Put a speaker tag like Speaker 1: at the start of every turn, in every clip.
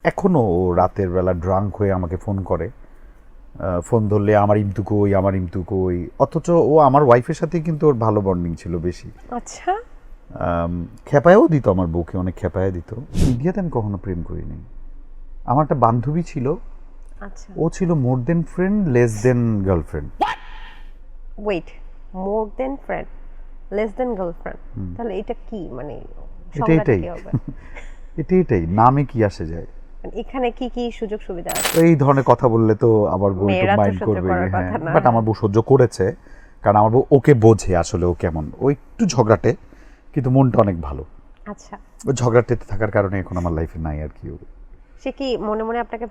Speaker 1: এখনও ও রাতের বেলা ড্রাঙ্ক হয়ে আমাকে ফোন করে। ফোন ধরলে আমার ইমতু কই, আমার ইমতু কই, অথচ ও আমার ওয়াইফের সাথে কিন্তু ওর ভালো বন্ডিং ছিল বেশি।
Speaker 2: আচ্ছা,
Speaker 1: খেপায়ও দিত, আমার বউকে অনেক খেপায় দিত। ইন্ডিয়াতে আমি কখনো প্রেম করিনি। আমার একটা বান্ধবী ছিল,
Speaker 2: আচ্ছা।
Speaker 1: ও ছিল more than friend less than girlfriend.
Speaker 2: Wait, more than friend less than girlfriend, তাহলে এটা কি মানে
Speaker 1: এটাই
Speaker 2: কি হবে?
Speaker 1: এটাই নামে কি আসে যায়।
Speaker 2: মানে এখানে কি কি সুযোগ সুবিধা আছে?
Speaker 1: এই ধরনের কথা বললে তো আবার বউ একটু
Speaker 2: মেয়েরা তো
Speaker 1: মাইন্ড
Speaker 2: সহ্য
Speaker 1: করবে।
Speaker 2: করার
Speaker 1: হ্যাঁ,
Speaker 2: কথা না।
Speaker 1: বাট আমার বউ সহ্য করেছে, কারণ আমার বউ ওকে বোঝে আসলে ও কেমন। ও একটু ঝগড়াটে, কিন্তু মনটা অনেক ভালো।
Speaker 2: আচ্ছা,
Speaker 1: ও ঝগড়াটেতে থাকার কারণে এখন আমার লাইফে নাই আর কি।
Speaker 2: সে কি মনে মনে আপনাকে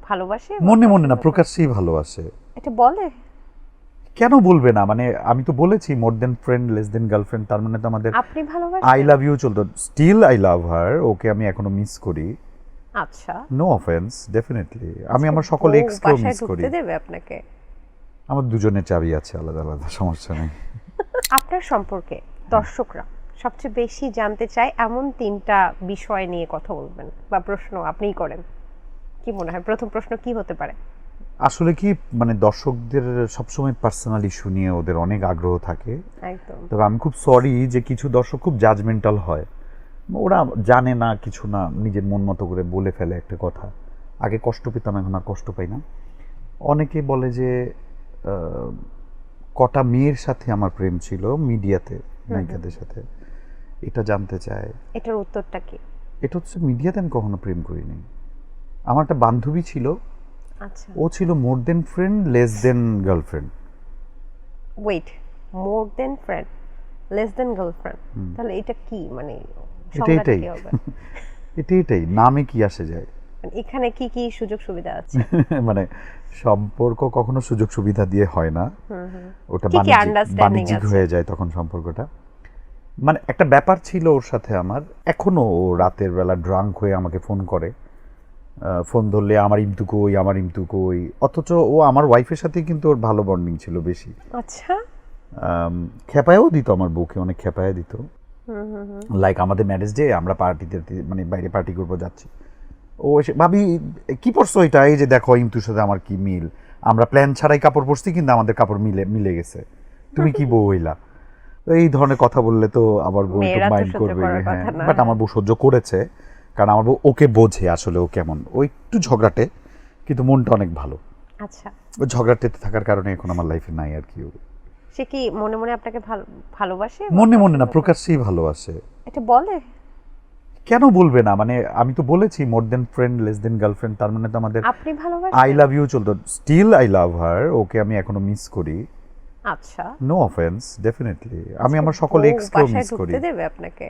Speaker 2: ভালোবাসে?
Speaker 1: মনে মনে না, প্রকাশ্যেই ভালোবাসে।
Speaker 2: এটা বলে?
Speaker 1: কেন বলবে না, মানে আমি তো বলেছি মোর than friend less than girlfriend, তার মানে তো আমাদের
Speaker 2: আপনি ভালোবাসেন?
Speaker 1: আই লাভ ইউ চলতো। স্টিল আই লাভ হার, ওকে আমি এখনো মিস করি।
Speaker 2: আচ্ছা,
Speaker 1: নো অফেন্স, ডেফিনেটলি আমি আমার সকল
Speaker 2: বউ
Speaker 1: এক্সকেও
Speaker 2: বাসায়
Speaker 1: মিস করি।
Speaker 2: ঢুকতে দেবে আপনাকে?
Speaker 1: আমার দুজনের চাবি আছে আলাদা আলাদা, সমস্যা নেই।
Speaker 2: আপনার সম্পর্কে দর্শকরা সবচেয়ে বেশি জানতে চায় এমন 3টা বিষয় নিয়ে কথা বলবেন বা প্রশ্ন আপনিই করেন, কি মনে হয় প্রথম প্রশ্ন কি হতে পারে?
Speaker 1: আসলে কি, মানে দর্শকদের সবসময় পার্সোনাল ইস্যু নিয়ে ওদের অনেক আগ্রহ থাকে।
Speaker 2: একদম।
Speaker 1: তবে আমি খুব সরি যে কিছু দর্শক খুব জাজমেন্টাল হয়। ওরা জানে না কিছু না, নিজের মন মতো করে বলে ফেলে একটা কথা। আগে কষ্ট পেতাম, এখন আর কষ্ট পাই না। অনেকে বলে যে কটা মেয়ের সাথে আমার প্রেম ছিল মিডিয়াতে, নায়িকাদের সাথে, এটা জানতে চায়।
Speaker 2: এটার উত্তরটা কি?
Speaker 1: এটা হচ্ছে, মিডিয়াতে আমি কখনো প্রেম করিনি। আমার একটা বান্ধবী ছিল,
Speaker 2: আচ্ছা।
Speaker 1: ও ছিল more than friend less than girlfriend.
Speaker 2: Wait, more than friend less than girlfriend, তাহলে এটা কি মানে সংজ্ঞাটা কি হবে?
Speaker 1: এটাই নামে কি আসে যায়।
Speaker 2: মানে এখানে কি কি সুযোগ সুবিধা আছে?
Speaker 1: মানে সম্পর্ক কখনো সুযোগ সুবিধা দিয়ে হয় না, ওটা
Speaker 2: কি কি understanding
Speaker 1: বাণিজ্যিক
Speaker 2: আছে?
Speaker 1: হয়ে যায় তখন সম্পর্কটা। মানে একটা ব্যাপার ছিল ওর সাথে আমার, এখনো ও রাতের বেলা ড্রাঙ্ক হয়ে আমাকে ফোন করে। ফোন ধরলে আমার ইমতু কই, আমার ইমতু কই, অথচ ও আমার ওয়াইফের সাথে কিন্তু ওর ভালো বন্ডিং ছিল বেশি।
Speaker 2: আচ্ছা,
Speaker 1: খেপায়ও দিত, আমার বউকে অনেক খেপায় দিত। লাইক আমাদের ম্যারেজ ডে, আমরা পার্টিতে, মানে বাইরে পার্টি করবো যাচ্ছি, ও এসে, ভাবি কি পরছো এটা, এই যে দেখো ইমতুর সাথে আমার কি মিল, আমরা প্ল্যান ছাড়াই কাপড় পরছি কিন্তু আমাদের কাপড় মিলে গেছে, তুমি কি বউ হইলা। তো এই ধরনের কথা বললে তো আবার বউ একটু
Speaker 2: মেয়েরা তো
Speaker 1: মাইন্ড
Speaker 2: সহ্য
Speaker 1: করবে।
Speaker 2: করার
Speaker 1: হ্যাঁ,
Speaker 2: কথা না।
Speaker 1: বাট আমার বউ সহ্য করেছে, কারণ আমার বউ ওকে বোঝে আসলে ও কেমন। ও একটু ঝগড়াটে, কিন্তু মনটা অনেক ভালো।
Speaker 2: আচ্ছা,
Speaker 1: ও ঝগড়াটেতে থাকার কারণে এখন আমার লাইফে নাই আর কি।
Speaker 2: সে কি মনে মনে আপনাকে ভালোবাসে?
Speaker 1: মনে মনে না, প্রকাশ্যেই ভালোবাসে।
Speaker 2: এটা বলে?
Speaker 1: কেন বলবে না, মানে আমি তো বলেছি মোর than friend less than girlfriend, তার মানে তো আমাদের
Speaker 2: আপনি ভালোবাসেন?
Speaker 1: আই লাভ ইউ চলতো। স্টিল আই লাভ হার, ওকে আমি এখনো মিস করি।
Speaker 2: আচ্ছা,
Speaker 1: নো অফেন্স, ডেফিনেটলি আমি আমার সকল
Speaker 2: বউ
Speaker 1: এক্সকেও
Speaker 2: বাসায়
Speaker 1: মিস করি।
Speaker 2: ঢুকতে দেবে আপনাকে?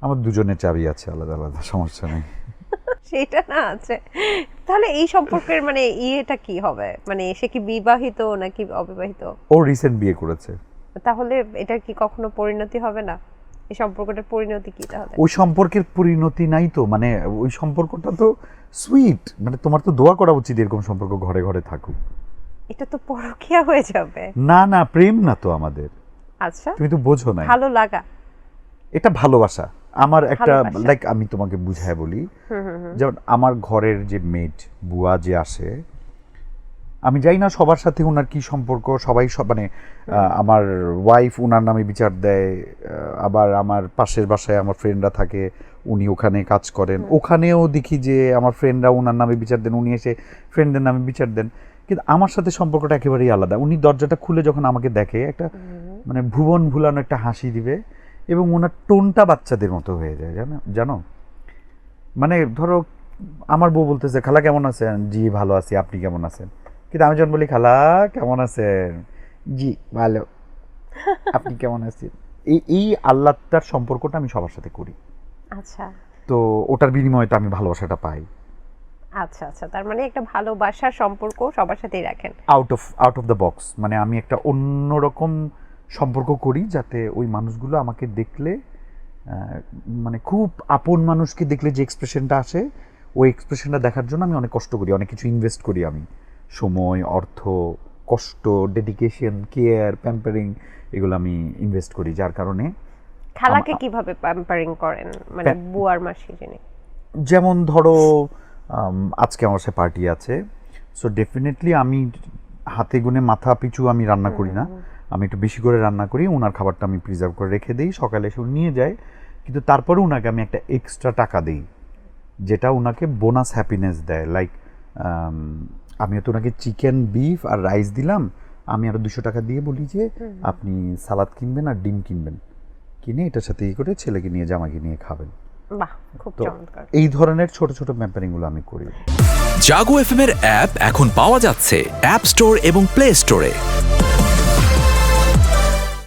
Speaker 1: আমার দুজনের চাবি আছে আলাদা আলাদা, সমস্যা নেই।
Speaker 2: সেটা না আছে, তাহলে এই সম্পর্কের মানে ইয়েটা কি হবে? মানে সে কি বিবাহিত নাকি অবিবাহিত?
Speaker 1: ও রিসেন্ট বিয়ে করেছে।
Speaker 2: তাহলে এটা কি কখনো পরিণতি হবে না? এই সম্পর্কটার পরিণতি কি তাহলে?
Speaker 1: ওই সম্পর্কের পরিণতি নাই তো, মানে ওই সম্পর্কটা তো সুইট, মানে তোমার তো দোয়া করা উচিত এরকম সম্পর্ক ঘরে ঘরে থাকুক।
Speaker 2: এটা তো পরকীয়া হয়ে যাবে।
Speaker 1: না না, প্রেম না তো আমাদের,
Speaker 2: আচ্ছা,
Speaker 1: তুমি তো বোঝো না।
Speaker 2: ভালো লাগা,
Speaker 1: এটা ভালোবাসা। আমার একটা,
Speaker 2: ভালোবাসা।
Speaker 1: লাইক আমি তোমাকে বুঝায় বলি, যেমন আমার ঘরের যে মেড বুয়া যে আসে, আমি জানি না সবার সাথে ওনার কি সম্পর্ক, সবাই সব মানে আমার ওয়াইফ ওনার নামে বিচার দেয়, আবার আমার পাশের বাসায় আমার ফ্রেন্ডরা থাকে, উনি ওখানে কাজ করেন, ওখানেও দেখি যে আমার ফ্রেন্ডরা ওনার নামে বিচার দেন, উনি এসে ফ্রেন্ডদের নামে বিচার দেন। কিন্তু আমার সাথে সম্পর্কটা একেবারেই আলাদা। উনি দরজাটা খুলে যখন আমাকে দেখে, একটা মানে ভুবন ভুলানো একটা হাসি দিবে, এবং ওনার টোনটা বাচ্চাদের মতো হয়ে যায়, জানো জানো মানে ধরো আমার বউ বলতেছে, খালা কেমন আছেন, জি ভালো আছি, আপনি কেমন আছেন, কিন্তু আমি যখন বলি খালা কেমন আছেন, জি ভালো, আপনি কেমন আছেন, এই আল্লাহটার সম্পর্কটা আমি সবার সাথে করি।
Speaker 2: আচ্ছা
Speaker 1: তো ওটার বিনিময়ে তো আমি ভালোবাসাটা পাই।
Speaker 2: আচ্ছা আচ্ছা, তার মানে একটা ভালোবাসার সম্পর্ক সবার সাথেই রাখেন।
Speaker 1: আউট অফ দ্য বক্স, মানে আমি একটা অন্যরকম সম্পর্ক করি, যাতে ওই মানুষগুলো আমাকে দেখলে, মানে খুব আপন মানুষকে দেখলে যে এক্সপ্রেশনটা আসে, ওই এক্সপ্রেশনটা দেখার জন্য আমি অনেক কষ্ট করি, অনেক কিছু ইনভেস্ট করি, আমি সময়, অর্থ, কষ্ট, ডেডিকেশন, কেয়ার, প্যাম্পারিং, এগুলো আমি ইনভেস্ট করি, যার কারণে।
Speaker 2: খালাকে কিভাবে প্যাম্পারিং করেন, মানে বুয়ার মাসি যিনি?
Speaker 1: যেমন ধরো আজকে আমার সাথে পার্টি আছে, সো ডেফিনেটলি আমি হাতে গুনে মাথা পিছু আমি রান্না করি না, আমি একটু বেশি করে রান্না করি, ওনার খাবারটা আমি প্রিজার্ভ করে রেখে দিই, সকালে এসে উনি নিয়ে যায়, কিন্তু তারপরে ওনাকে আমি একটা এক্সট্রা টাকা দিই যেটা ওনাকে বোনাস হ্যাপিনেস দেয়। লাইক আমি হয়তো ওনাকে চিকেন, বিফ আর রাইস দিলাম, আমি আরও 200 টাকা দিয়ে বলি যে আপনি সালাদ কিনবেন আর ডিম কিনবেন, কিনে এটার সাথে করে ছেলেকে নিয়ে জামাকে নিয়ে খাবেন।
Speaker 2: বাহ, খুব
Speaker 1: তো
Speaker 2: চমৎকার।
Speaker 1: এই ধরনের ছোট ছোট ব্যাপারিংগুলো আমি করি।
Speaker 3: জাগো এফএম এর অ্যাপ এখন পাওয়া যাচ্ছে অ্যাপ স্টোর এবং প্লে স্টোরে।